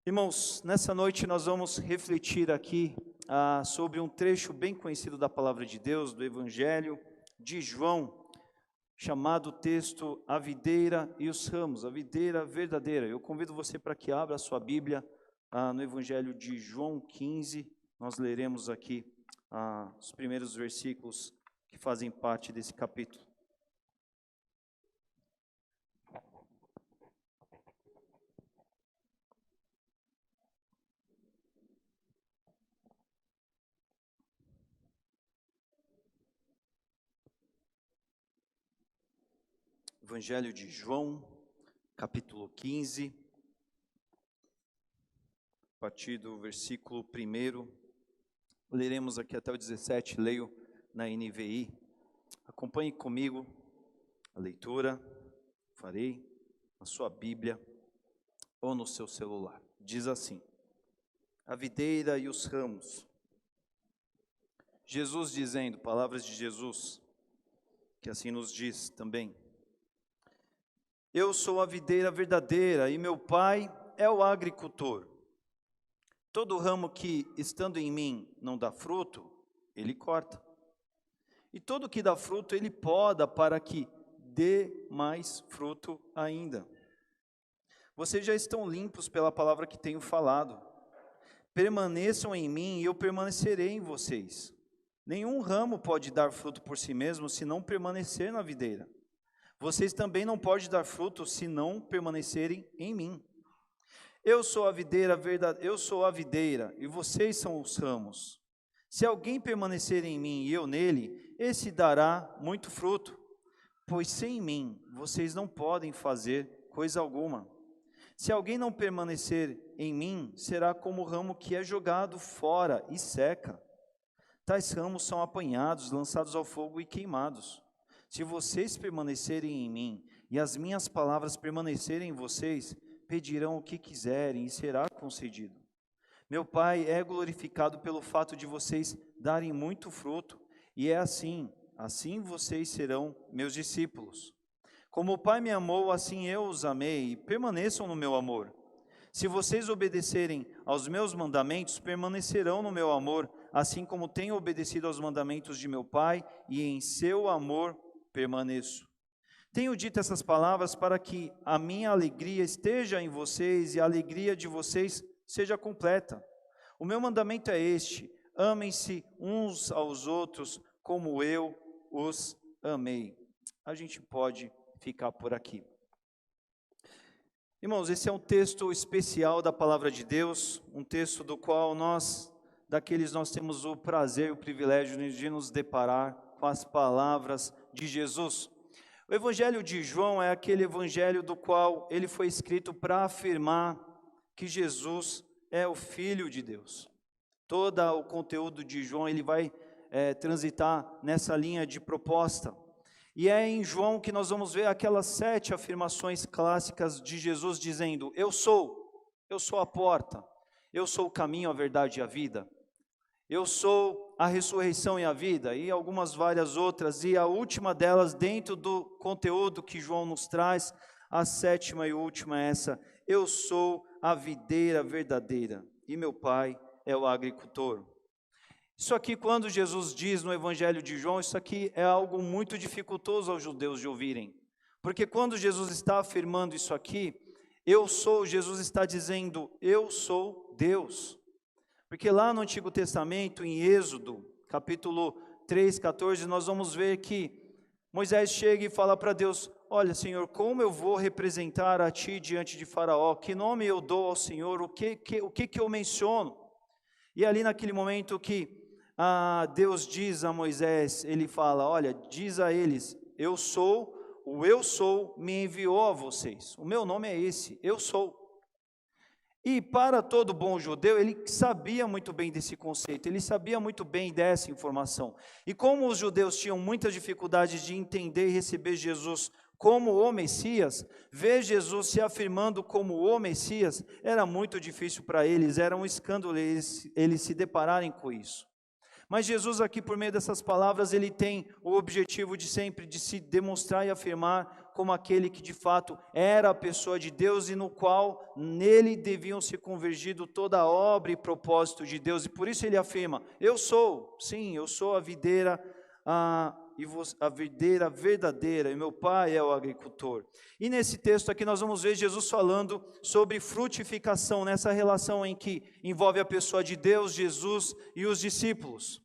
Irmãos, nessa noite nós vamos refletir aqui sobre um trecho bem conhecido da Palavra de Deus, do Evangelho de João, chamado texto A Videira e os Ramos, a videira verdadeira. Eu convido você para que abra a sua Bíblia no Evangelho de João 15, nós leremos aqui os primeiros versículos que fazem parte desse capítulo. Evangelho de João, capítulo 15, a partir do versículo 1, leremos aqui até o 17, leio na NVI. Acompanhe comigo a leitura, farei na sua Bíblia ou no seu celular. Diz assim: a videira e os ramos. Jesus dizendo, palavras de Jesus, que assim nos diz também: eu sou a videira verdadeira e meu Pai é o agricultor. Todo ramo que, estando em mim, não dá fruto, ele corta. E todo que dá fruto, ele poda para que dê mais fruto ainda. Vocês já estão limpos pela palavra que tenho falado. Permaneçam em mim e eu permanecerei em vocês. Nenhum ramo pode dar fruto por si mesmo, se não permanecer na videira. Vocês também não podem dar fruto se não permanecerem em mim. Eu sou a videira e vocês são os ramos. Se alguém permanecer em mim e eu nele, esse dará muito fruto, pois sem mim vocês não podem fazer coisa alguma. Se alguém não permanecer em mim, será como o ramo que é jogado fora e seca. Tais ramos são apanhados, lançados ao fogo e queimados. Se vocês permanecerem em mim e as minhas palavras permanecerem em vocês, pedirão o que quiserem e será concedido. Meu Pai é glorificado pelo fato de vocês darem muito fruto, e é assim vocês serão meus discípulos. Como o Pai me amou, assim eu os amei, e permaneçam no meu amor. Se vocês obedecerem aos meus mandamentos, permanecerão no meu amor, assim como tenho obedecido aos mandamentos de meu Pai, e em seu amor permaneço. Tenho dito essas palavras para que a minha alegria esteja em vocês e a alegria de vocês seja completa. O meu mandamento é este: amem-se uns aos outros como eu os amei. A gente pode ficar por aqui. Irmãos, esse é um texto especial da Palavra de Deus, um texto do qual nós temos o prazer e o privilégio de nos deparar com as palavras de Jesus. O Evangelho de João é aquele evangelho do qual ele foi escrito para afirmar que Jesus é o Filho de Deus. Todo o conteúdo de João ele vai transitar nessa linha de proposta. E é em João que nós vamos ver aquelas 7 afirmações clássicas de Jesus dizendo: eu sou a porta, eu sou o caminho, a verdade e a vida. Eu sou a ressurreição e a vida, e algumas várias outras, e a última delas, dentro do conteúdo que João nos traz, a 7ª e última é essa: eu sou a videira verdadeira, e meu Pai é o agricultor. Isso aqui, quando Jesus diz no Evangelho de João, isso aqui é algo muito dificultoso aos judeus de ouvirem, porque quando Jesus está afirmando isso aqui, Jesus está dizendo, eu sou Deus. Porque lá no Antigo Testamento, em Êxodo, capítulo 3, 14, nós vamos ver que Moisés chega e fala para Deus: olha, Senhor, como eu vou representar a Ti diante de Faraó? Que nome eu dou ao Senhor? O que eu menciono? E ali naquele momento que Deus diz a Moisés, Ele fala: olha, diz a eles, eu sou me enviou a vocês. O meu nome é esse, eu sou. E para todo bom judeu, ele sabia muito bem desse conceito, ele sabia muito bem dessa informação. E como os judeus tinham muitas dificuldades de entender e receber Jesus como o Messias, ver Jesus se afirmando como o Messias, era muito difícil para eles, era um escândalo eles se depararem com isso. Mas Jesus aqui, por meio dessas palavras, ele tem o objetivo de sempre de se demonstrar e afirmar como aquele que de fato era a pessoa de Deus e no qual nele deviam se convergido toda a obra e propósito de Deus. E por isso ele afirma: eu sou, sim, eu sou a videira, a videira verdadeira, e meu pai é o agricultor. E nesse texto aqui nós vamos ver Jesus falando sobre frutificação, nessa relação em que envolve a pessoa de Deus, Jesus e os discípulos.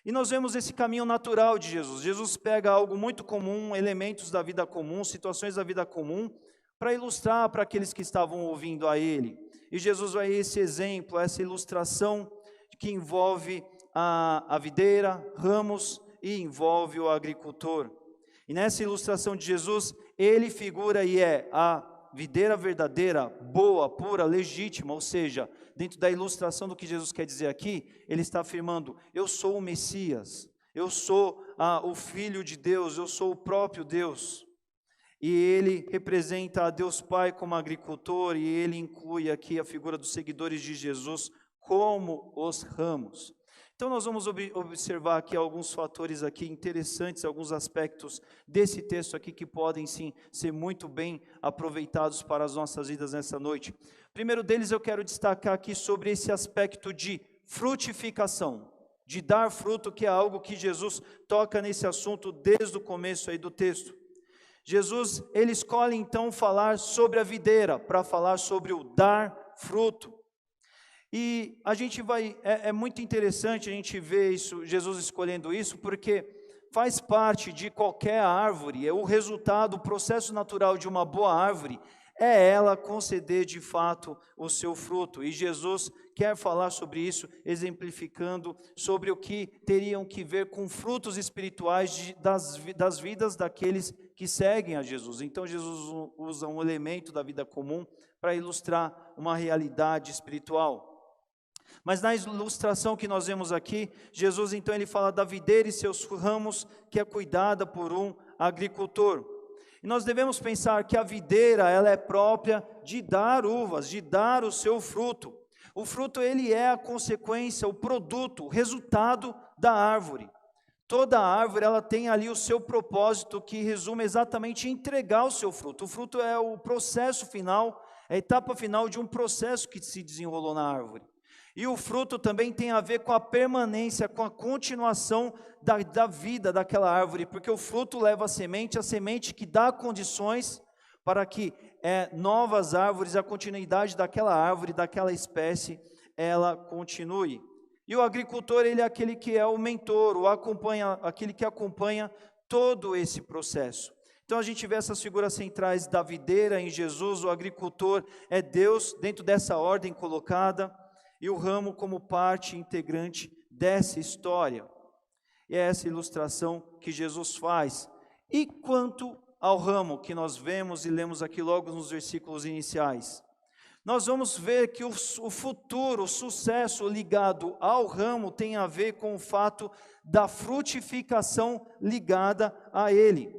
E nós vemos esse caminho natural de Jesus. Jesus pega algo muito comum, elementos da vida comum, situações da vida comum, para ilustrar para aqueles que estavam ouvindo a Ele. E Jesus vai esse exemplo, essa ilustração que envolve a videira, ramos, e envolve o agricultor. E nessa ilustração de Jesus, Ele figura e é a videira verdadeira, boa, pura, legítima, ou seja, dentro da ilustração do que Jesus quer dizer aqui, Ele está afirmando: eu sou o Messias, eu sou o Filho de Deus, eu sou o próprio Deus. E Ele representa a Deus Pai como agricultor, e Ele inclui aqui a figura dos seguidores de Jesus como os ramos. Então nós vamos observar aqui alguns fatores aqui interessantes, alguns aspectos desse texto aqui que podem sim ser muito bem aproveitados para as nossas vidas nessa noite. Primeiro deles eu quero destacar aqui sobre esse aspecto de frutificação, de dar fruto, que é algo que Jesus toca nesse assunto desde o começo aí do texto. Jesus, ele escolhe então falar sobre a videira, para falar sobre o dar fruto. E a gente é muito interessante a gente ver isso, Jesus escolhendo isso, porque faz parte de qualquer árvore, é o resultado, o processo natural de uma boa árvore, é ela conceder de fato o seu fruto. E Jesus quer falar sobre isso, exemplificando sobre o que teriam que ver com frutos espirituais das vidas daqueles que seguem a Jesus. Então Jesus usa um elemento da vida comum para ilustrar uma realidade espiritual. Mas na ilustração que nós vemos aqui, Jesus então ele fala da videira e seus ramos, que é cuidada por um agricultor. E nós devemos pensar que a videira, ela é própria de dar uvas, de dar o seu fruto. O fruto, ele é a consequência, o produto, o resultado da árvore. Toda árvore, ela tem ali o seu propósito, que resume exatamente em entregar o seu fruto. O fruto é o processo final, é a etapa final de um processo que se desenrolou na árvore. E o fruto também tem a ver com a permanência, com a continuação da vida daquela árvore, porque o fruto leva a semente que dá condições para que novas árvores, a continuidade daquela árvore, daquela espécie, ela continue. E o agricultor, ele é aquele que é o mentor, aquele que acompanha todo esse processo. Então a gente vê essas figuras centrais da videira em Jesus, o agricultor é Deus dentro dessa ordem colocada, e o ramo como parte integrante dessa história. E é essa ilustração que Jesus faz. E quanto ao ramo que nós vemos e lemos aqui logo nos versículos iniciais, nós vamos ver que o futuro, o sucesso ligado ao ramo tem a ver com o fato da frutificação ligada a ele.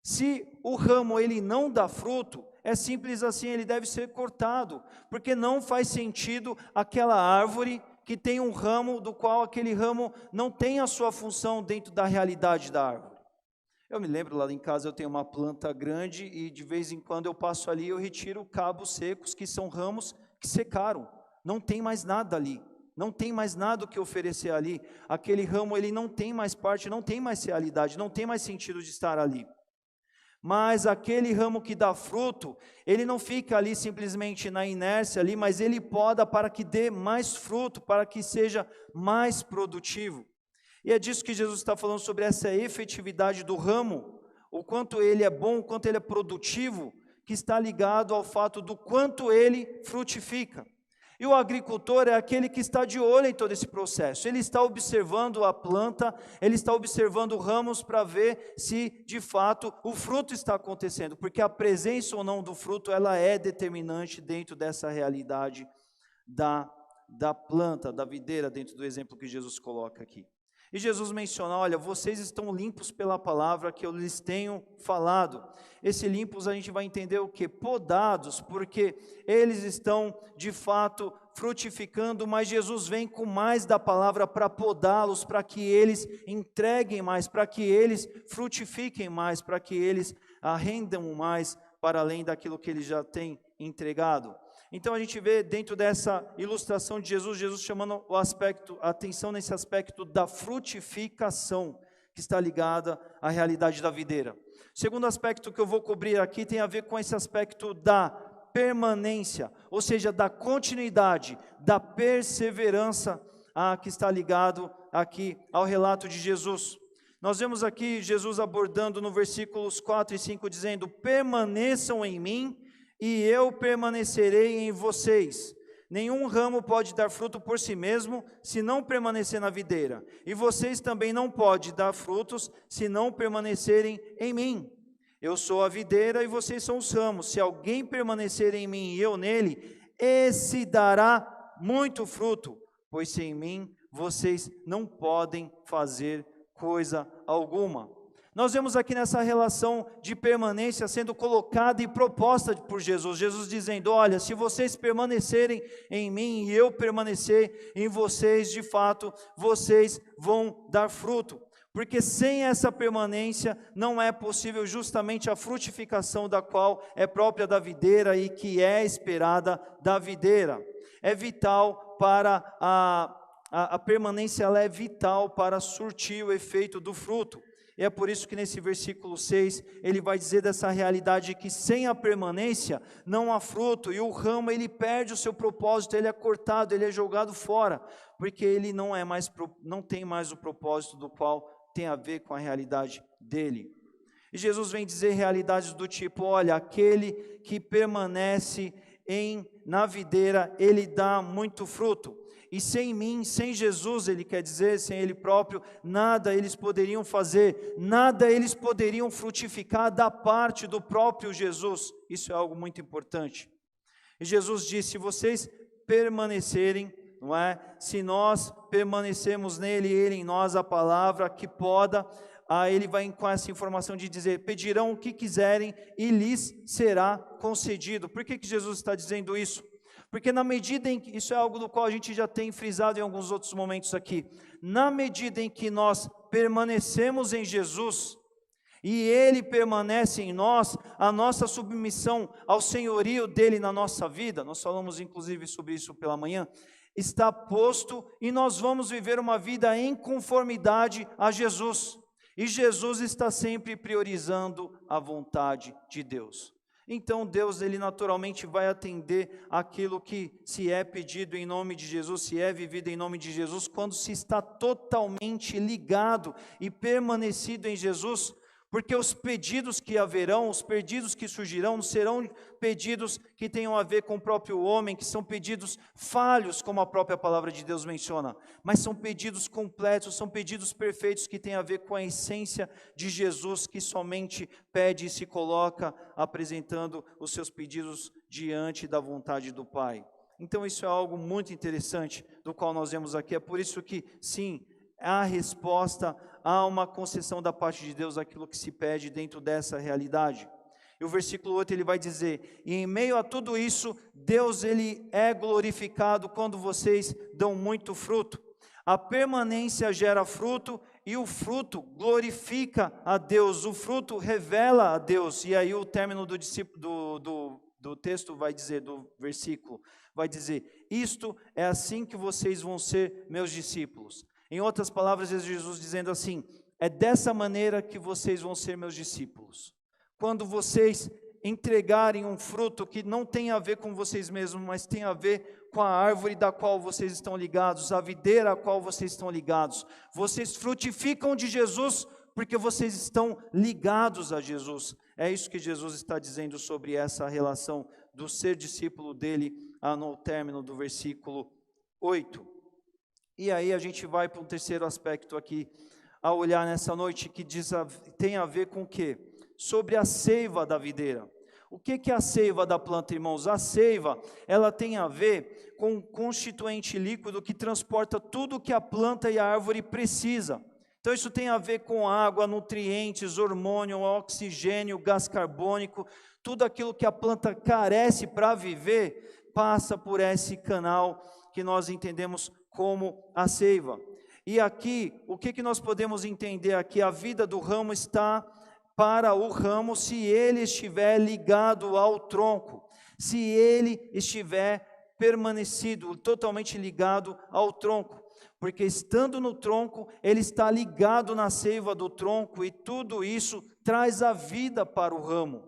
Se o ramo ele não dá fruto, é simples assim, ele deve ser cortado, porque não faz sentido aquela árvore que tem um ramo, do qual aquele ramo não tem a sua função dentro da realidade da árvore. Eu me lembro, lá em casa eu tenho uma planta grande, e de vez em quando eu passo ali, eu retiro cabos secos, que são ramos que secaram, não tem mais nada ali, não tem mais nada o que oferecer ali, aquele ramo ele não tem mais parte, não tem mais realidade, não tem mais sentido de estar ali. Mas aquele ramo que dá fruto, ele não fica ali simplesmente na inércia ali, mas ele poda para que dê mais fruto, para que seja mais produtivo. E é disso que Jesus está falando, sobre essa efetividade do ramo, o quanto ele é bom, o quanto ele é produtivo, que está ligado ao fato do quanto ele frutifica. E o agricultor é aquele que está de olho em todo esse processo, ele está observando a planta, ele está observando ramos para ver se de fato o fruto está acontecendo, porque a presença ou não do fruto, ela é determinante dentro dessa realidade da planta, da videira, dentro do exemplo que Jesus coloca aqui. E Jesus menciona, olha, vocês estão limpos pela palavra que eu lhes tenho falado. Esse limpos a gente vai entender o quê? Podados, porque eles estão de fato frutificando, mas Jesus vem com mais da palavra para podá-los, para que eles entreguem mais, para que eles frutifiquem mais, para que eles rendam mais para além daquilo que ele já tem entregado. Então a gente vê dentro dessa ilustração de Jesus, Jesus chamando a atenção nesse aspecto da frutificação, que está ligada à realidade da videira. O segundo aspecto que eu vou cobrir aqui tem a ver com esse aspecto da permanência, ou seja, da continuidade, da perseverança, que está ligado aqui ao relato de Jesus. Nós vemos aqui Jesus abordando no versículos 4 e 5, dizendo: permaneçam em mim e eu permanecerei em vocês. Nenhum ramo pode dar fruto por si mesmo, se não permanecer na videira. E vocês também não podem dar frutos, se não permanecerem em mim. Eu sou a videira e vocês são os ramos. Se alguém permanecer em mim e eu nele, esse dará muito fruto, pois sem mim vocês não podem fazer coisa alguma. Nós vemos aqui nessa relação de permanência sendo colocada e proposta por Jesus. Jesus dizendo: olha, se vocês permanecerem em mim e eu permanecer em vocês, de fato, vocês vão dar fruto. Porque sem essa permanência não é possível justamente a frutificação da qual é própria da videira e que é esperada da videira. É vital para a permanência, ela é vital para surtir o efeito do fruto. E é por isso que nesse versículo 6, ele vai dizer dessa realidade que sem a permanência não há fruto, e o ramo ele perde o seu propósito, ele é cortado, ele é jogado fora, porque ele não tem mais o propósito do qual tem a ver com a realidade dele. E Jesus vem dizer realidades do tipo: olha, aquele que permanece na videira, ele dá muito fruto. E sem mim, sem Jesus, ele quer dizer, sem ele próprio, nada eles poderiam fazer, nada eles poderiam frutificar da parte do próprio Jesus. Isso é algo muito importante. E Jesus disse: se vocês permanecerem, não é? Se nós permanecemos nele, ele em nós, a palavra que poda, ele vai com essa informação de dizer: pedirão o que quiserem e lhes será concedido. Por que Jesus está dizendo isso? Porque na medida em que, isso é algo do qual a gente já tem frisado em alguns outros momentos aqui, na medida em que nós permanecemos em Jesus, e Ele permanece em nós, a nossa submissão ao senhorio dEle na nossa vida, nós falamos inclusive sobre isso pela manhã, está posto, e nós vamos viver uma vida em conformidade a Jesus, e Jesus está sempre priorizando a vontade de Deus. Então Deus, ele naturalmente vai atender aquilo que se é pedido em nome de Jesus, se é vivido em nome de Jesus, quando se está totalmente ligado e permanecido em Jesus, porque os pedidos que haverão, os pedidos que surgirão, não serão pedidos que tenham a ver com o próprio homem, que são pedidos falhos, como a própria palavra de Deus menciona, mas são pedidos completos, são pedidos perfeitos, que têm a ver com a essência de Jesus, que somente pede e se coloca apresentando os seus pedidos diante da vontade do Pai. Então isso é algo muito interessante, do qual nós vemos aqui. É por isso que, sim, há resposta, há uma concessão da parte de Deus àquilo que se pede dentro dessa realidade. E o versículo 8 ele vai dizer: e em meio a tudo isso, Deus ele é glorificado quando vocês dão muito fruto. A permanência gera fruto, e o fruto glorifica a Deus, o fruto revela a Deus. E aí o término do texto vai dizer, do versículo, vai dizer: isto é assim que vocês vão ser meus discípulos. Em outras palavras, Jesus dizendo assim: é dessa maneira que vocês vão ser meus discípulos. Quando vocês entregarem um fruto que não tem a ver com vocês mesmos, mas tem a ver com a árvore da qual vocês estão ligados, a videira a qual vocês estão ligados. Vocês frutificam de Jesus porque vocês estão ligados a Jesus. É isso que Jesus está dizendo sobre essa relação do ser discípulo dele, no término do versículo 8. E aí a gente vai para um terceiro aspecto aqui, a olhar nessa noite, que tem a ver com o quê? Sobre a seiva da videira. O que é a seiva da planta, irmãos? A seiva, ela tem a ver com um constituinte líquido que transporta tudo que a planta e a árvore precisa. Então isso tem a ver com água, nutrientes, hormônio, oxigênio, gás carbônico, tudo aquilo que a planta carece para viver, passa por esse canal que nós entendemos como a seiva. E aqui, o que nós podemos entender aqui? A vida do ramo está para o ramo se ele estiver ligado ao tronco, se ele estiver permanecido, totalmente ligado ao tronco, porque estando no tronco, ele está ligado na seiva do tronco, e tudo isso traz a vida para o ramo.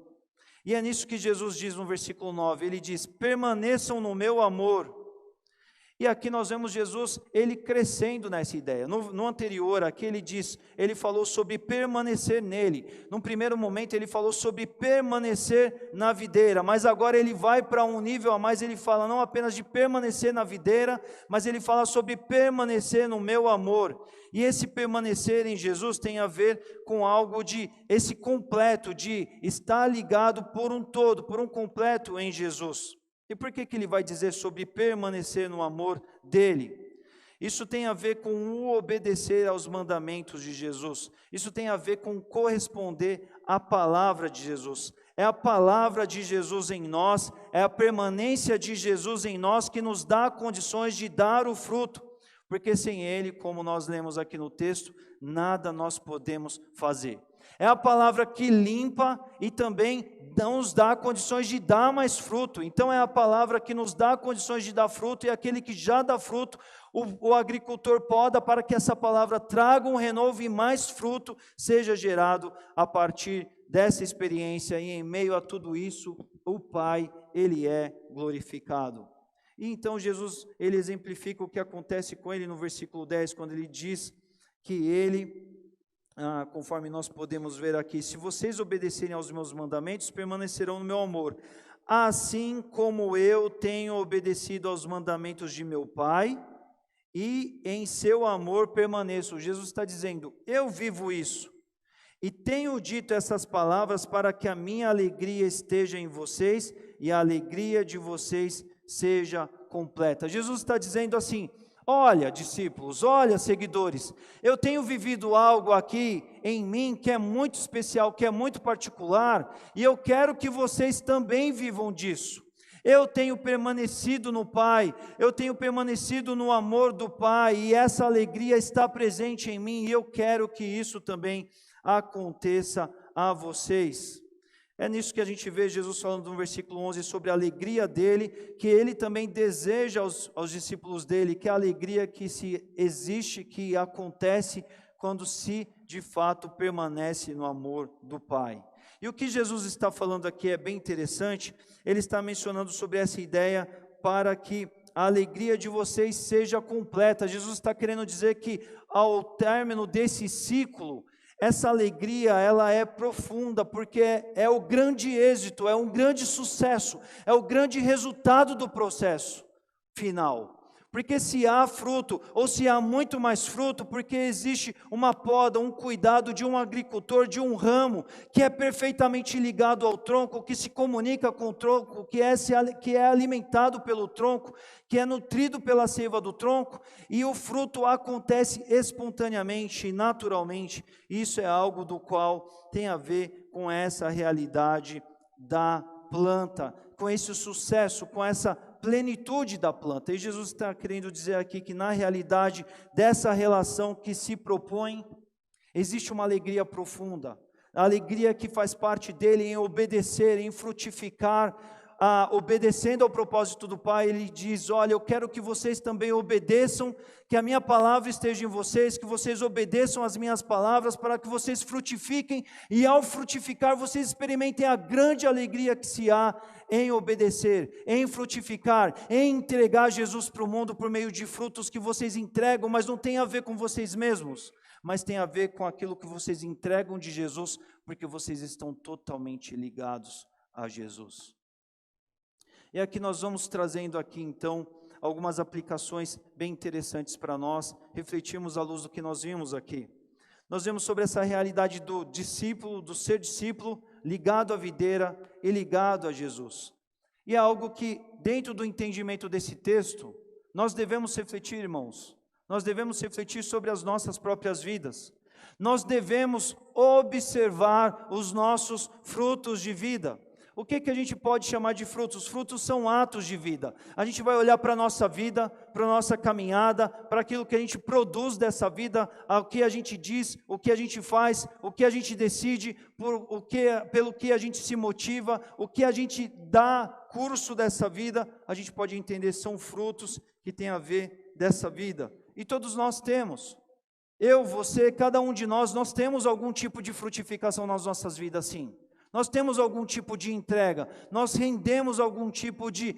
E é nisso que Jesus diz no versículo 9, ele diz, permaneçam no meu amor. E aqui nós vemos Jesus, ele crescendo nessa ideia. No anterior, aqui ele falou sobre permanecer nele. Num primeiro momento ele falou sobre permanecer na videira, mas agora ele vai para um nível a mais, ele fala não apenas de permanecer na videira, mas ele fala sobre permanecer no meu amor. E esse permanecer em Jesus tem a ver com algo de, esse completo, de estar ligado por um todo, por um completo em Jesus. E por que ele vai dizer sobre permanecer no amor dele? Isso tem a ver com o obedecer aos mandamentos de Jesus. Isso tem a ver com corresponder à palavra de Jesus. É a palavra de Jesus em nós, é a permanência de Jesus em nós que nos dá condições de dar o fruto. Porque sem ele, como nós lemos aqui no texto, nada nós podemos fazer. É a palavra que limpa e também nos dá condições de dar mais fruto. Então é a palavra que nos dá condições de dar fruto, e aquele que já dá fruto, o agricultor poda para que essa palavra traga um renovo e mais fruto seja gerado a partir dessa experiência, e em meio a tudo isso, o Pai, ele é glorificado. E então Jesus, ele exemplifica o que acontece com ele no versículo 10, quando ele diz que ele... conforme nós podemos ver aqui, se vocês obedecerem aos meus mandamentos, permanecerão no meu amor, assim como eu tenho obedecido aos mandamentos de meu Pai, e em seu amor permaneço. Jesus está dizendo, eu vivo isso, e tenho dito essas palavras para que a minha alegria esteja em vocês, e a alegria de vocês seja completa. Jesus está dizendo assim, olha, discípulos, olha, seguidores, eu tenho vivido algo aqui em mim que é muito especial, que é muito particular, e eu quero que vocês também vivam disso. Eu tenho permanecido no Pai, eu tenho permanecido no amor do Pai, e essa alegria está presente em mim, e eu quero que isso também aconteça a vocês. É nisso que a gente vê Jesus falando no versículo 11 sobre a alegria dele, que ele também deseja aos discípulos dele, que é a alegria que se existe, que acontece quando se de fato permanece no amor do Pai. E o que Jesus está falando aqui é bem interessante, ele está mencionando sobre essa ideia para que a alegria de vocês seja completa. Jesus está querendo dizer que ao término desse ciclo, essa alegria, ela é profunda, porque é o grande êxito, é um grande sucesso, é o grande resultado do processo final. Porque se há fruto, ou se há muito mais fruto, porque existe uma poda, um cuidado de um agricultor, de um ramo, que é perfeitamente ligado ao tronco, que se comunica com o tronco, que é alimentado pelo tronco, que é nutrido pela seiva do tronco, e o fruto acontece espontaneamente, naturalmente. Isso é algo do qual tem a ver com essa realidade da planta, com esse sucesso, com essa plenitude da planta. E Jesus está querendo dizer aqui que na realidade dessa relação que se propõe, existe uma alegria profunda, a alegria que faz parte dele em obedecer, em frutificar, obedecendo ao propósito do Pai. Ele diz, olha, eu quero que vocês também obedeçam, que a minha palavra esteja em vocês, que vocês obedeçam às minhas palavras, para que vocês frutifiquem, e ao frutificar, vocês experimentem a grande alegria que se há em obedecer, em frutificar, em entregar Jesus para o mundo por meio de frutos que vocês entregam, mas não tem a ver com vocês mesmos, mas tem a ver com aquilo que vocês entregam de Jesus, porque vocês estão totalmente ligados a Jesus. E aqui nós vamos trazendo aqui então algumas aplicações bem interessantes para nós, refletirmos à luz do que nós vimos aqui. Nós vemos sobre essa realidade do discípulo, do ser discípulo, ligado à videira e ligado a Jesus. E é algo que, dentro do entendimento desse texto, nós devemos refletir, irmãos. Nós devemos refletir sobre as nossas próprias vidas. Nós devemos observar os nossos frutos de vida. O que a gente pode chamar de frutos? Frutos são atos de vida. A gente vai olhar para a nossa vida, para a nossa caminhada, para aquilo que a gente produz dessa vida, o que a gente diz, o que a gente faz, o que a gente decide, pelo que a gente se motiva, o que a gente dá curso dessa vida, a gente pode entender são frutos que têm a ver dessa vida. E todos nós temos. Eu, você, cada um de nós temos algum tipo de frutificação nas nossas vidas, sim. Nós temos algum tipo de entrega, nós rendemos algum tipo de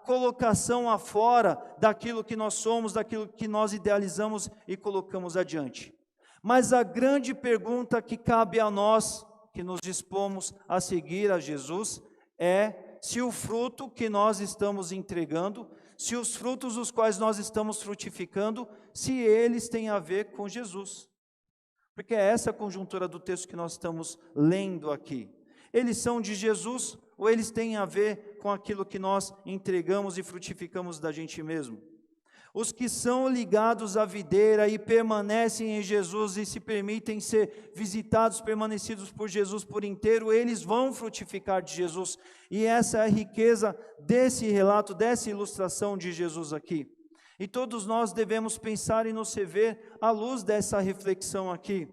colocação afora daquilo que nós somos, daquilo que nós idealizamos e colocamos adiante. Mas a grande pergunta que cabe a nós, que nos dispomos a seguir a Jesus, é se o fruto que nós estamos entregando, se os frutos os quais nós estamos frutificando, se eles têm a ver com Jesus. Porque é essa a conjuntura do texto que nós estamos lendo aqui. Eles são de Jesus ou eles têm a ver com aquilo que nós entregamos e frutificamos da gente mesmo? Os que são ligados à videira e permanecem em Jesus e se permitem ser visitados, permanecidos por Jesus por inteiro, eles vão frutificar de Jesus. E essa é a riqueza desse relato, dessa ilustração de Jesus aqui. E todos nós devemos pensar e nos rever à luz dessa reflexão aqui.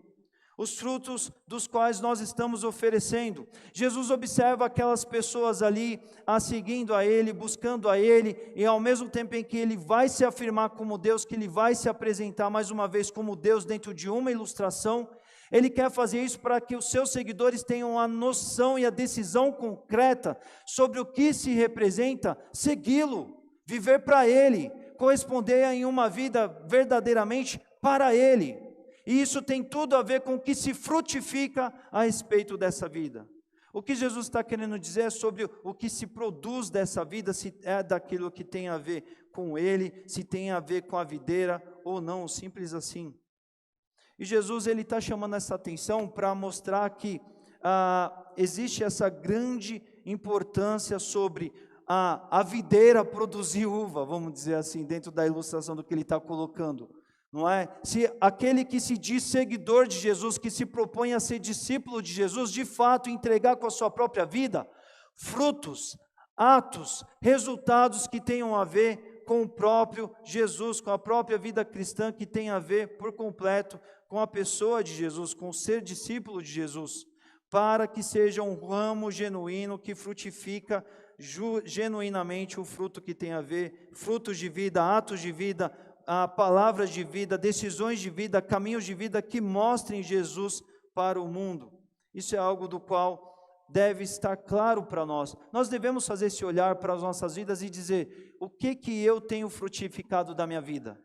Os frutos dos quais nós estamos oferecendo. Jesus observa aquelas pessoas ali, seguindo a Ele, buscando a Ele, e ao mesmo tempo em que Ele vai se afirmar como Deus, que Ele vai se apresentar mais uma vez como Deus dentro de uma ilustração, Ele quer fazer isso para que os seus seguidores tenham a noção e a decisão concreta sobre o que se representa segui-lo, viver para Ele, corresponder em uma vida verdadeiramente para Ele. E isso tem tudo a ver com o que se frutifica a respeito dessa vida. O que Jesus está querendo dizer é sobre o que se produz dessa vida, se é daquilo que tem a ver com Ele, se tem a ver com a videira ou não, simples assim. E Jesus ele está chamando essa atenção para mostrar que existe essa grande importância sobre a videira produzir uva, vamos dizer assim, dentro da ilustração do que ele está colocando, não é? Se aquele que se diz seguidor de Jesus, que se propõe a ser discípulo de Jesus, de fato entregar com a sua própria vida, frutos, atos, resultados que tenham a ver com o próprio Jesus, com a própria vida cristã, que tem a ver por completo com a pessoa de Jesus, com o ser discípulo de Jesus, para que seja um ramo genuíno que frutifica genuinamente o fruto que tem a ver, frutos de vida, atos de vida, palavras de vida, decisões de vida, caminhos de vida que mostrem Jesus para o mundo. Isso é algo do qual deve estar claro para nós. Nós devemos fazer esse olhar para as nossas vidas e dizer, o que eu tenho frutificado da minha vida?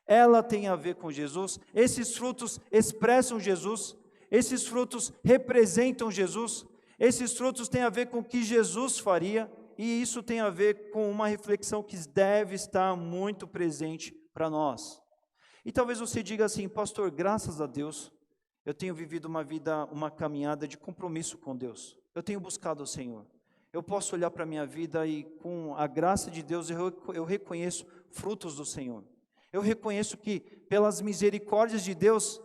Ela tem a ver com Jesus? Esses frutos expressam Jesus? Esses frutos representam Jesus? Esses frutos têm a ver com o que Jesus faria, e isso tem a ver com uma reflexão que deve estar muito presente para nós. E talvez você diga assim, pastor, graças a Deus, eu tenho vivido uma caminhada de compromisso com Deus. Eu tenho buscado o Senhor. Eu posso olhar para a minha vida e com a graça de Deus eu reconheço frutos do Senhor. Eu reconheço que pelas misericórdias de Deus,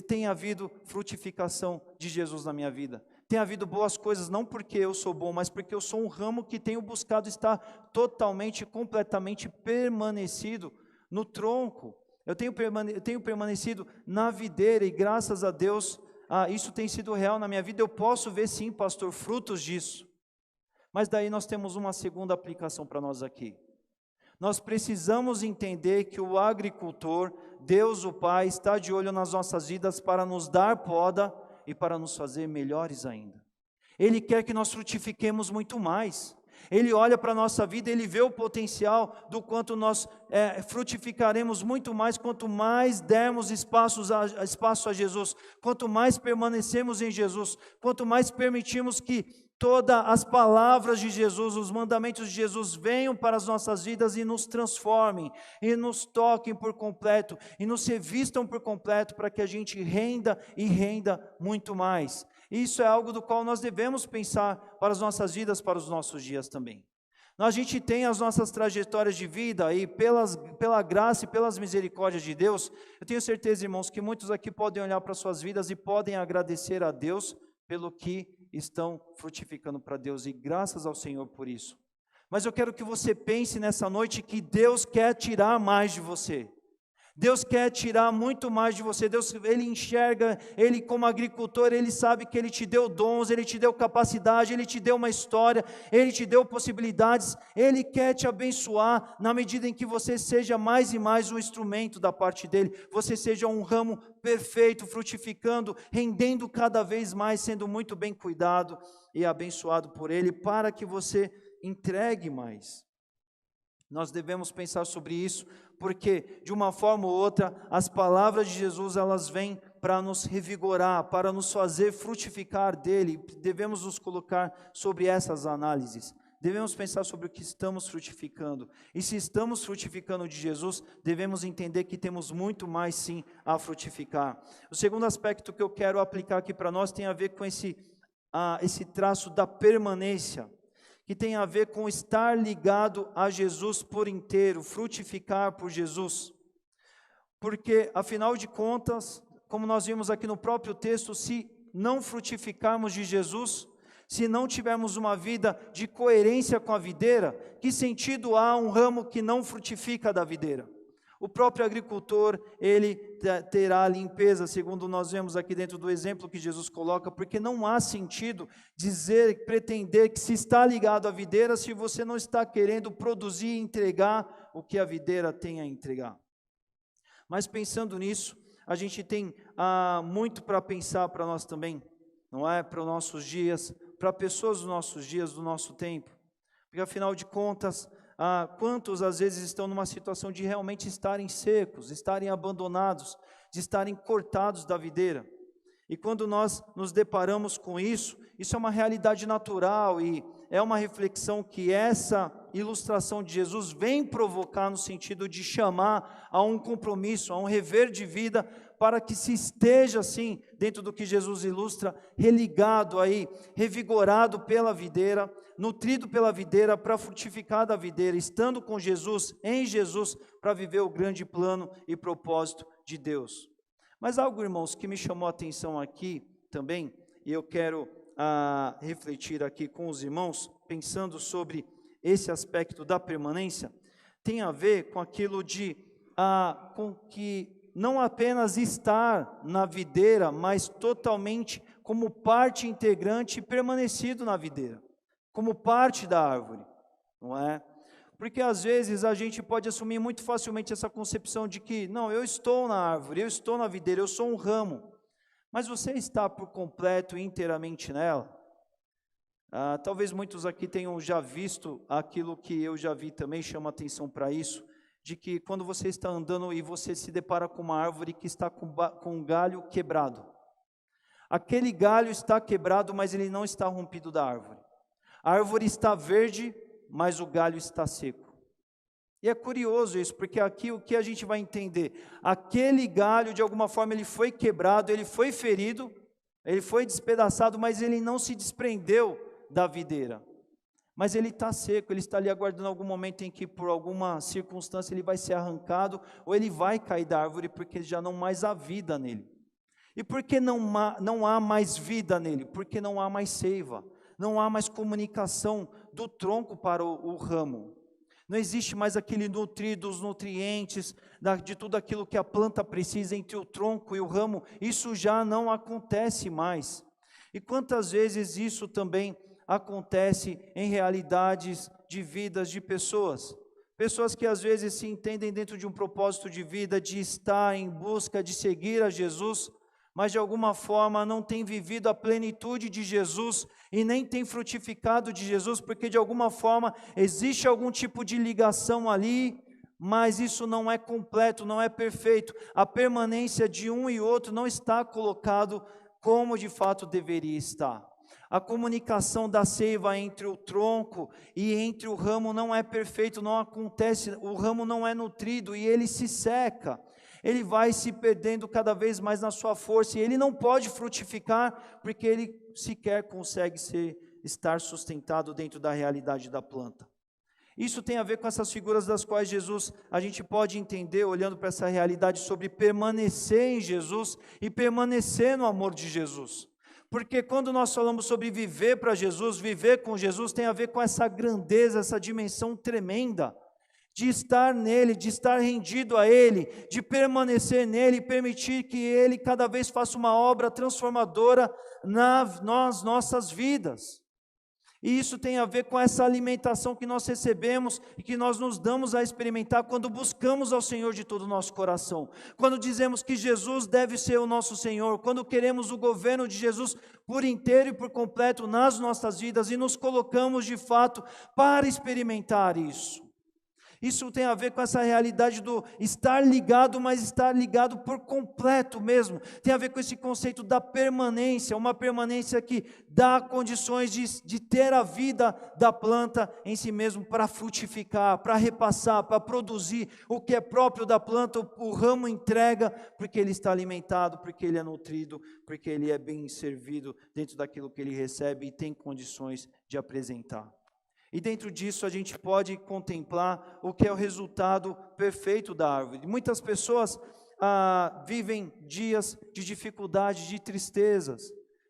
tem havido frutificação de Jesus na minha vida. Tem havido boas coisas, não porque eu sou bom, mas porque eu sou um ramo que tenho buscado estar totalmente, completamente permanecido no tronco. Eu tenho permanecido na videira e graças a Deus, isso tem sido real na minha vida. Eu posso ver sim, pastor, frutos disso. Mas daí nós temos uma segunda aplicação para nós aqui. Nós precisamos entender que o agricultor, Deus o Pai, está de olho nas nossas vidas para nos dar poda e para nos fazer melhores ainda. Ele quer que nós frutifiquemos muito mais. Ele olha para a nossa vida, Ele vê o potencial do quanto nós frutificaremos muito mais, quanto mais dermos espaço a Jesus, quanto mais permanecemos em Jesus, quanto mais permitimos que todas as palavras de Jesus, os mandamentos de Jesus venham para as nossas vidas e nos transformem, e nos toquem por completo, e nos revistam por completo, para que a gente renda e renda muito mais. Isso é algo do qual nós devemos pensar para as nossas vidas, para os nossos dias também. A gente tem as nossas trajetórias de vida e pela graça e pelas misericórdias de Deus, eu tenho certeza, irmãos, que muitos aqui podem olhar para suas vidas e podem agradecer a Deus pelo que estão frutificando para Deus, e graças ao Senhor por isso. Mas eu quero que você pense nessa noite que Deus quer tirar mais de você. Deus quer tirar muito mais de você. Deus, Ele enxerga, Ele como agricultor, Ele sabe que Ele te deu dons, Ele te deu capacidade, Ele te deu uma história, Ele te deu possibilidades. Ele quer te abençoar na medida em que você seja mais e mais um instrumento da parte dEle. Você seja um ramo perfeito, frutificando, rendendo cada vez mais, sendo muito bem cuidado e abençoado por Ele, para que você entregue mais. Nós devemos pensar sobre isso, porque de uma forma ou outra, as palavras de Jesus, elas vêm para nos revigorar, para nos fazer frutificar dele. Devemos nos colocar sobre essas análises. Devemos pensar sobre o que estamos frutificando. E se estamos frutificando de Jesus, devemos entender que temos muito mais sim a frutificar. O segundo aspecto que eu quero aplicar aqui para nós tem a ver com esse traço da permanência, que tem a ver com estar ligado a Jesus por inteiro, frutificar por Jesus. Porque, afinal de contas, como nós vimos aqui no próprio texto, se não frutificarmos de Jesus, se não tivermos uma vida de coerência com a videira, que sentido há um ramo que não frutifica da videira? O próprio agricultor, ele terá limpeza, segundo nós vemos aqui dentro do exemplo que Jesus coloca, porque não há sentido pretender que se está ligado à videira, se você não está querendo produzir e entregar o que a videira tem a entregar. Mas pensando nisso, a gente tem muito para pensar para nós também, não é? Para os nossos dias, para pessoas dos nossos dias, do nosso tempo, porque afinal de contas, quantos às vezes estão numa situação de realmente estarem secos, estarem abandonados, de estarem cortados da videira. E quando nós nos deparamos com isso, isso é uma realidade natural e é uma reflexão que essa ilustração de Jesus vem provocar no sentido de chamar a um compromisso, a um rever de vida, para que se esteja assim, dentro do que Jesus ilustra, religado aí, revigorado pela videira, nutrido pela videira, para frutificar da videira, estando com Jesus, em Jesus, para viver o grande plano e propósito de Deus. Mas algo, irmãos, que me chamou a atenção aqui também, e eu quero refletir aqui com os irmãos, pensando sobre esse aspecto da permanência, tem a ver com aquilo com que não apenas estar na videira, mas totalmente como parte integrante e permanecido na videira, como parte da árvore, não é? Porque às vezes a gente pode assumir muito facilmente essa concepção de que, não, eu estou na árvore, eu estou na videira, eu sou um ramo, mas você está por completo e inteiramente nela? Talvez muitos aqui tenham já visto aquilo que eu já vi também, chama atenção para isso, de que quando você está andando e você se depara com uma árvore que está com um galho quebrado. Aquele galho está quebrado, mas ele não está rompido da árvore. A árvore está verde, mas o galho está seco. E é curioso isso, porque aqui o que a gente vai entender? Aquele galho, de alguma forma, ele foi quebrado, ele foi ferido, ele foi despedaçado, mas ele não se desprendeu da videira. Mas ele está seco, ele está ali aguardando algum momento em que, por alguma circunstância, ele vai ser arrancado, ou ele vai cair da árvore, porque já não mais há vida nele. E por que não há mais vida nele? Porque não há mais seiva, não há mais comunicação do tronco para o ramo. Não existe mais aquele nutrir dos nutrientes, de tudo aquilo que a planta precisa entre o tronco e o ramo, isso já não acontece mais. E quantas vezes isso também acontece em realidades de vidas de pessoas que às vezes se entendem dentro de um propósito de vida, de estar em busca de seguir a Jesus, mas de alguma forma não tem vivido a plenitude de Jesus e nem tem frutificado de Jesus, porque de alguma forma existe algum tipo de ligação ali, mas isso não é completo, não é perfeito. A permanência de um e outro não está colocado como de fato deveria estar. A comunicação da seiva entre o tronco e entre o ramo não é perfeito, não acontece, o ramo não é nutrido e ele se seca. Ele vai se perdendo cada vez mais na sua força, e ele não pode frutificar, porque ele sequer consegue estar sustentado dentro da realidade da planta. Isso tem a ver com essas figuras das quais a gente pode entender, olhando para essa realidade, sobre permanecer em Jesus e permanecer no amor de Jesus. Porque quando nós falamos sobre viver para Jesus, viver com Jesus, tem a ver com essa grandeza, essa dimensão tremenda, de estar nele, de estar rendido a ele, de permanecer nele e permitir que ele cada vez faça uma obra transformadora nas nossas vidas. E isso tem a ver com essa alimentação que nós recebemos e que nós nos damos a experimentar quando buscamos ao Senhor de todo o nosso coração. Quando dizemos que Jesus deve ser o nosso Senhor, quando queremos o governo de Jesus por inteiro e por completo nas nossas vidas e nos colocamos de fato para experimentar isso. Isso tem a ver com essa realidade do estar ligado, mas estar ligado por completo mesmo. Tem a ver com esse conceito da permanência, uma permanência que dá condições de ter a vida da planta em si mesmo para frutificar, para repassar, para produzir o que é próprio da planta, o ramo entrega, porque ele está alimentado, porque ele é nutrido, porque ele é bem servido dentro daquilo que ele recebe e tem condições de apresentar. E dentro disso a gente pode contemplar o que é o resultado perfeito da árvore. Muitas pessoas vivem dias de dificuldade, de tristezas,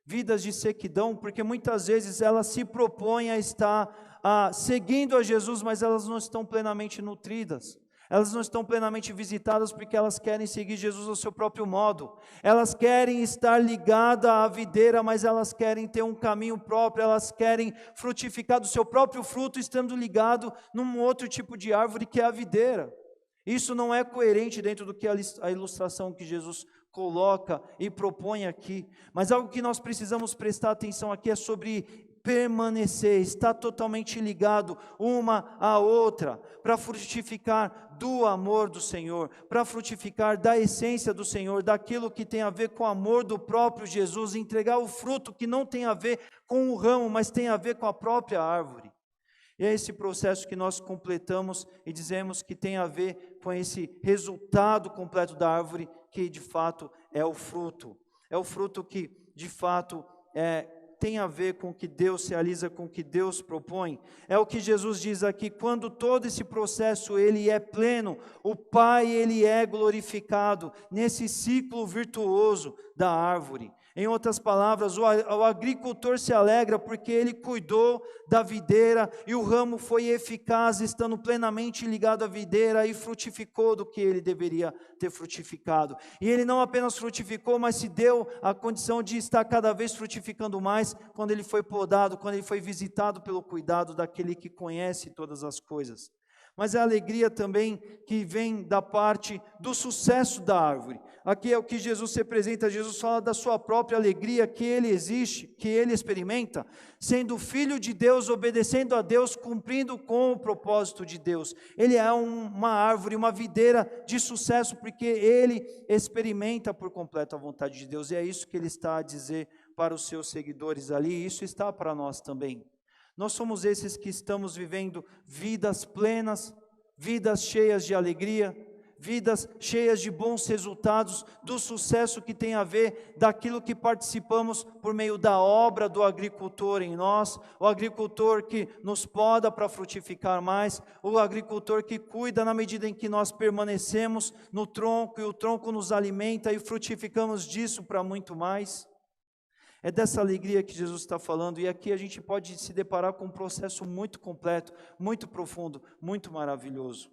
vidas de sequidão, porque muitas vezes elas se propõem a estar seguindo a Jesus, mas elas não estão plenamente nutridas. Elas não estão plenamente visitadas porque elas querem seguir Jesus ao seu próprio modo. Elas querem estar ligadas à videira, mas elas querem ter um caminho próprio, elas querem frutificar do seu próprio fruto, estando ligado num outro tipo de árvore que é a videira. Isso não é coerente dentro do que a ilustração que Jesus coloca e propõe aqui. Mas algo que nós precisamos prestar atenção aqui é sobre permanecer, estar totalmente ligado uma à outra, para frutificar do amor do Senhor, para frutificar da essência do Senhor, daquilo que tem a ver com o amor do próprio Jesus, entregar o fruto que não tem a ver com o ramo, mas tem a ver com a própria árvore. E é esse processo que nós completamos e dizemos que tem a ver com esse resultado completo da árvore, que de fato é o fruto. É o fruto que de fato tem a ver com o que Deus realiza, com o que Deus propõe. É o que Jesus diz aqui: quando todo esse processo ele é pleno, o Pai ele é glorificado nesse ciclo virtuoso da árvore. Em outras palavras, o agricultor se alegra porque ele cuidou da videira e o ramo foi eficaz, estando plenamente ligado à videira, e frutificou do que ele deveria ter frutificado. E ele não apenas frutificou, mas se deu a condição de estar cada vez frutificando mais quando ele foi podado, quando ele foi visitado pelo cuidado daquele que conhece todas as coisas. Mas a alegria também que vem da parte do sucesso da árvore. Aqui é o que Jesus representa. Jesus fala da sua própria alegria, que ele existe, que ele experimenta, sendo filho de Deus, obedecendo a Deus, cumprindo com o propósito de Deus. Ele é uma árvore, uma videira de sucesso, porque ele experimenta por completo a vontade de Deus. E é isso que ele está a dizer para os seus seguidores ali, e isso está para nós também. Nós somos esses que estamos vivendo vidas plenas, vidas cheias de alegria, vidas cheias de bons resultados, do sucesso que tem a ver daquilo que participamos por meio da obra do agricultor em nós, o agricultor que nos poda para frutificar mais, o agricultor que cuida na medida em que nós permanecemos no tronco e o tronco nos alimenta e frutificamos disso para muito mais. É dessa alegria que Jesus está falando, e aqui a gente pode se deparar com um processo muito completo, muito profundo, muito maravilhoso.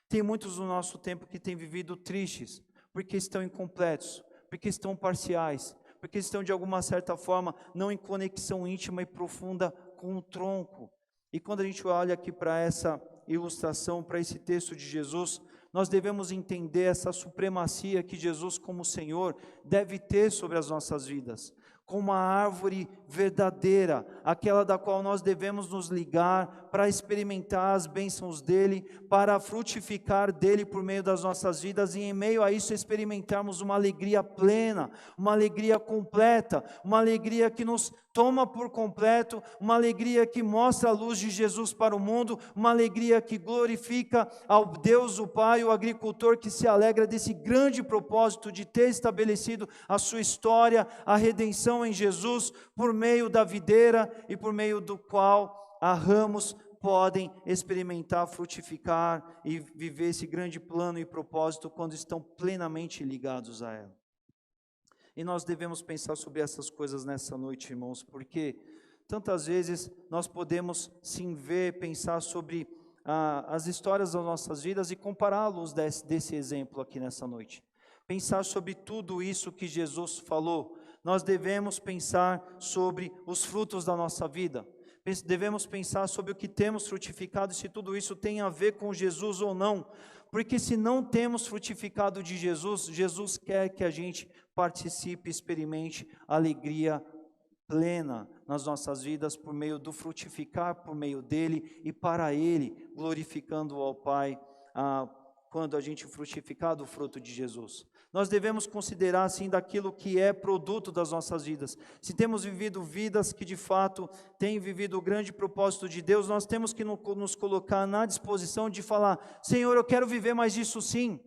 Tem muitos no nosso tempo que têm vivido tristes, porque estão incompletos, porque estão parciais, porque estão de alguma certa forma não em conexão íntima e profunda com o tronco. E quando a gente olha aqui para essa ilustração, para esse texto de Jesus, nós devemos entender essa supremacia que Jesus como Senhor deve ter sobre as nossas vidas, como uma árvore verdadeira, aquela da qual nós devemos nos ligar para experimentar as bênçãos dEle, para frutificar dEle por meio das nossas vidas, e em meio a isso experimentarmos uma alegria plena, uma alegria completa, uma alegria que nos toma por completo, uma alegria que mostra a luz de Jesus para o mundo, uma alegria que glorifica ao Deus o Pai, o agricultor que se alegra desse grande propósito de ter estabelecido a sua história, a redenção em Jesus, por meio da videira e por meio do qual ramos podem experimentar, frutificar e viver esse grande plano e propósito quando estão plenamente ligados a ela. E nós devemos pensar sobre essas coisas nessa noite, irmãos, porque tantas vezes nós podemos sim ver, pensar sobre as histórias das nossas vidas e compará-los desse exemplo aqui nessa noite. Pensar sobre tudo isso que Jesus falou. Nós devemos pensar sobre os frutos da nossa vida. Devemos pensar sobre o que temos frutificado e se tudo isso tem a ver com Jesus ou não. Porque se não temos frutificado de Jesus, Jesus quer que a gente participe, experimente alegria plena nas nossas vidas por meio do frutificar, por meio dele e para ele, glorificando ao Pai, quando a gente frutificar do fruto de Jesus. Nós devemos considerar assim daquilo que é produto das nossas vidas. Se temos vivido vidas que de fato têm vivido o grande propósito de Deus, nós temos que nos colocar na disposição de falar: Senhor, eu quero viver mais disso sim.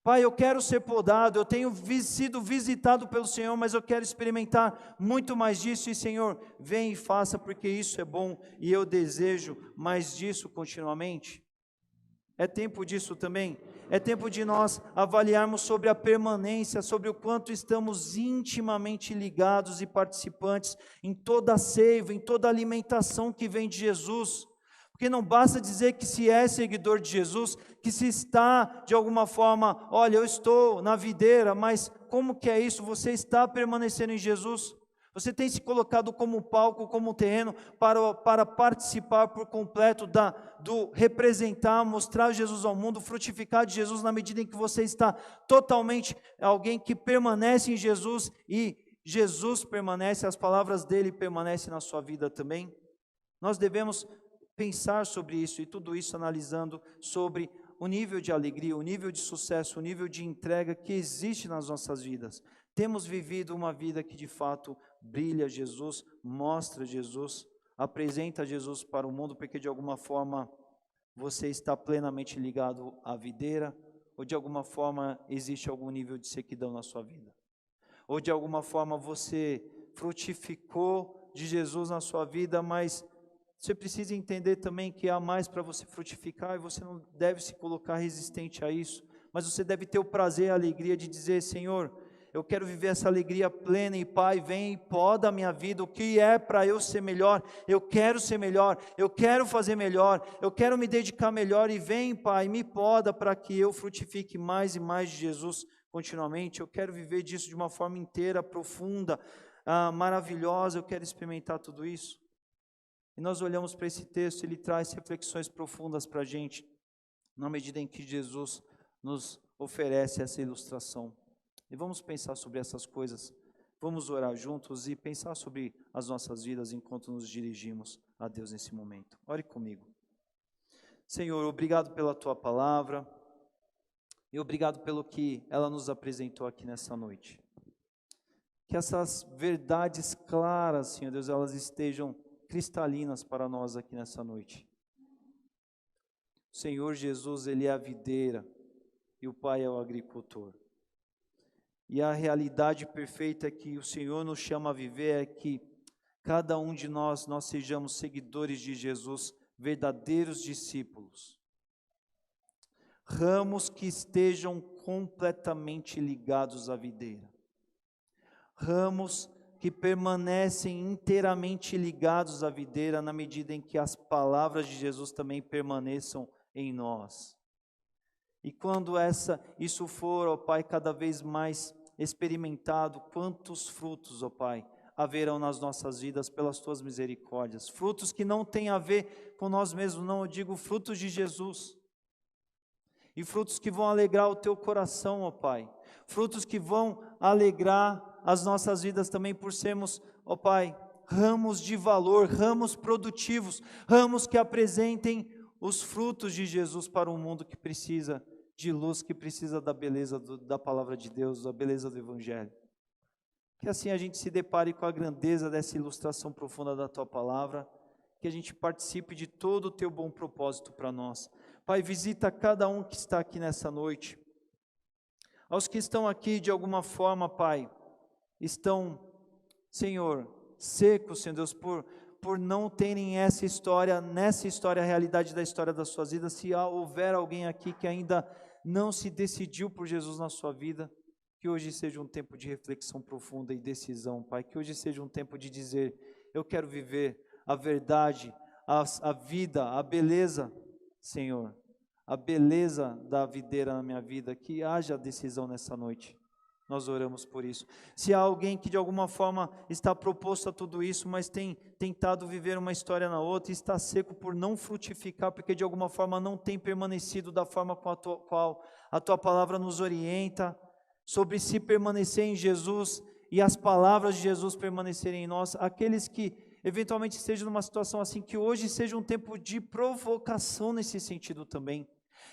Pai, eu quero ser podado, eu tenho sido visitado pelo Senhor, mas eu quero experimentar muito mais disso, e Senhor, vem e faça, porque isso é bom, e eu desejo mais disso continuamente. É tempo disso também, é tempo de nós avaliarmos sobre a permanência, sobre o quanto estamos intimamente ligados e participantes em toda a seiva, em toda a alimentação que vem de Jesus. Porque não basta dizer que se é seguidor de Jesus, que se está de alguma forma, olha, eu estou na videira, mas como que é isso? Você está permanecendo em Jesus? Você tem se colocado como palco, como terreno, para participar por completo do representar, mostrar Jesus ao mundo, frutificar de Jesus na medida em que você está totalmente alguém que permanece em Jesus e Jesus permanece, as palavras dele permanecem na sua vida também. Nós devemos pensar sobre isso e tudo isso analisando sobre o nível de alegria, o nível de sucesso, o nível de entrega que existe nas nossas vidas. Temos vivido uma vida que de fato brilha Jesus, mostra Jesus, apresenta Jesus para o mundo, porque de alguma forma você está plenamente ligado à videira, ou de alguma forma existe algum nível de sequidão na sua vida, ou de alguma forma você frutificou de Jesus na sua vida, mas você precisa entender também que há mais para você frutificar e você não deve se colocar resistente a isso, mas você deve ter o prazer e a alegria de dizer: Senhor, eu quero viver essa alegria plena e Pai, vem e poda a minha vida, o que é para eu ser melhor, eu quero ser melhor, eu quero fazer melhor, eu quero me dedicar melhor e vem Pai, me poda para que eu frutifique mais e mais de Jesus continuamente. Eu quero viver disso de uma forma inteira, profunda, maravilhosa, eu quero experimentar tudo isso. E nós olhamos para esse texto, ele traz reflexões profundas para a gente, na medida em que Jesus nos oferece essa ilustração. E vamos pensar sobre essas coisas, vamos orar juntos e pensar sobre as nossas vidas enquanto nos dirigimos a Deus nesse momento. Ore comigo. Senhor, obrigado pela Tua palavra e obrigado pelo que ela nos apresentou aqui nessa noite. Que essas verdades claras, Senhor Deus, elas estejam cristalinas para nós aqui nessa noite. O Senhor Jesus, Ele é a videira e o Pai é o agricultor. E a realidade perfeita que o Senhor nos chama a viver é que cada um de nós sejamos seguidores de Jesus, verdadeiros discípulos. Ramos que estejam completamente ligados à videira. Ramos que permanecem inteiramente ligados à videira na medida em que as palavras de Jesus também permaneçam em nós. E quando isso for, ó Pai, cada vez mais experimentado, quantos frutos, ó Pai, haverão nas nossas vidas pelas Tuas misericórdias, frutos que não têm a ver com nós mesmos, não, eu digo frutos de Jesus, e frutos que vão alegrar o Teu coração, ó Pai, frutos que vão alegrar as nossas vidas também por sermos, ó Pai, ramos de valor, ramos produtivos, ramos que apresentem os frutos de Jesus para um mundo que precisa de luz, que precisa da beleza da palavra de Deus, da beleza do Evangelho. Que assim a gente se depare com a grandeza dessa ilustração profunda da Tua palavra, que a gente participe de todo o Teu bom propósito para nós. Pai, visita cada um que está aqui nessa noite. Aos que estão aqui de alguma forma, Pai, estão, Senhor, secos, Senhor Deus, por não terem nessa história, a realidade da história das suas vidas. Se houver alguém aqui que ainda não se decidiu por Jesus na sua vida, Que hoje seja um tempo de reflexão profunda e decisão, Pai. Que hoje seja um tempo de dizer: eu quero viver a verdade, a vida, a beleza, Senhor. A beleza da videira na minha vida. Que haja decisão nessa noite. Nós oramos por isso. Se há alguém que de alguma forma está proposto a tudo isso, mas tem tentado viver uma história na outra, e está seco por não frutificar, porque de alguma forma não tem permanecido da forma com a qual a Tua palavra nos orienta, sobre se permanecer em Jesus e as palavras de Jesus permanecerem em nós, aqueles que eventualmente estejam numa situação assim, que hoje seja um tempo de provocação nesse sentido também,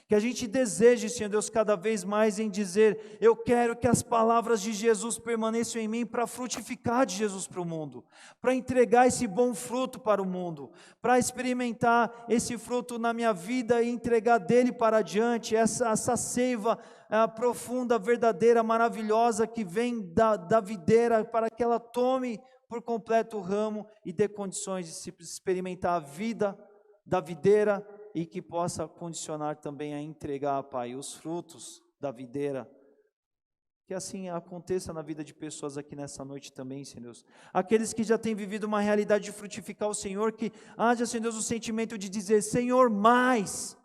que a gente deseje, Senhor Deus, cada vez mais em dizer: eu quero que as palavras de Jesus permaneçam em mim, para frutificar de Jesus para o mundo, para entregar esse bom fruto para o mundo, para experimentar esse fruto na minha vida e entregar dele para adiante, essa seiva profunda, verdadeira, maravilhosa, que vem da videira, para que ela tome por completo o ramo e dê condições de se experimentar a vida da videira, e que possa condicionar também a entregar, Pai, os frutos da videira. Que assim aconteça na vida de pessoas aqui nessa noite também, Senhor Deus. Aqueles que já têm vivido uma realidade de frutificar o Senhor, que haja, Senhor Deus, o sentimento de dizer: Senhor, mais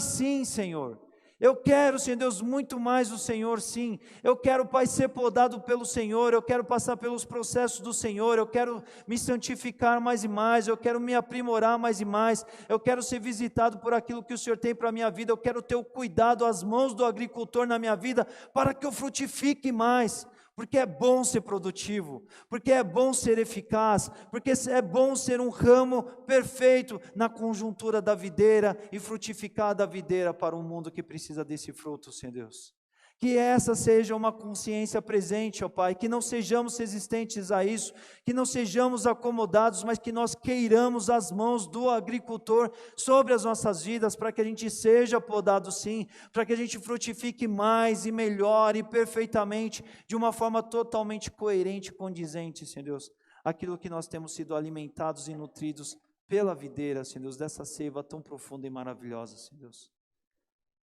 sim, Senhor. Eu quero, Senhor Deus, muito mais do Senhor, sim. Eu quero, Pai, ser podado pelo Senhor, eu quero passar pelos processos do Senhor, eu quero me santificar mais e mais, eu quero me aprimorar mais e mais, eu quero ser visitado por aquilo que o Senhor tem para a minha vida, eu quero ter o cuidado, as mãos do agricultor na minha vida, para que eu frutifique mais. Porque é bom ser produtivo, porque é bom ser eficaz, porque é bom ser um ramo perfeito na conjuntura da videira e frutificar da videira para um mundo que precisa desse fruto, Senhor Deus. Que essa seja uma consciência presente, ó Pai, que não sejamos resistentes a isso, que não sejamos acomodados, mas que nós queiramos as mãos do agricultor sobre as nossas vidas, para que a gente seja podado sim, para que a gente frutifique mais e melhor e perfeitamente, de uma forma totalmente coerente e condizente, Senhor Deus, aquilo que nós temos sido alimentados e nutridos pela videira, Senhor Deus, dessa seiva tão profunda e maravilhosa, Senhor Deus.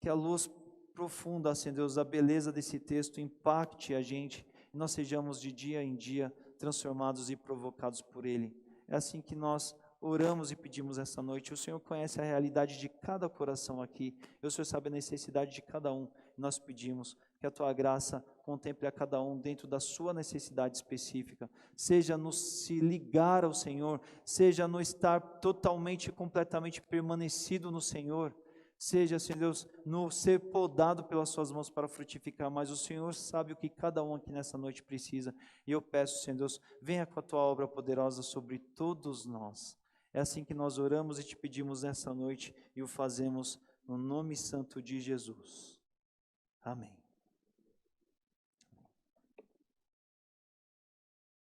Que a luz profunda, Senhor Deus, a beleza desse texto impacte a gente, e nós sejamos de dia em dia transformados e provocados por Ele. É assim que nós oramos e pedimos essa noite. O Senhor conhece a realidade de cada coração aqui, o Senhor sabe a necessidade de cada um, e nós pedimos que a Tua graça contemple a cada um dentro da sua necessidade específica, seja no se ligar ao Senhor, seja no estar totalmente e completamente permanecido no Senhor, seja, Senhor Deus, no ser podado pelas suas mãos para frutificar, mas o Senhor sabe o que cada um aqui nessa noite precisa, e eu peço, Senhor Deus, venha com a Tua obra poderosa sobre todos nós. É assim que nós oramos e te pedimos nessa noite, e o fazemos no nome santo de Jesus. Amém.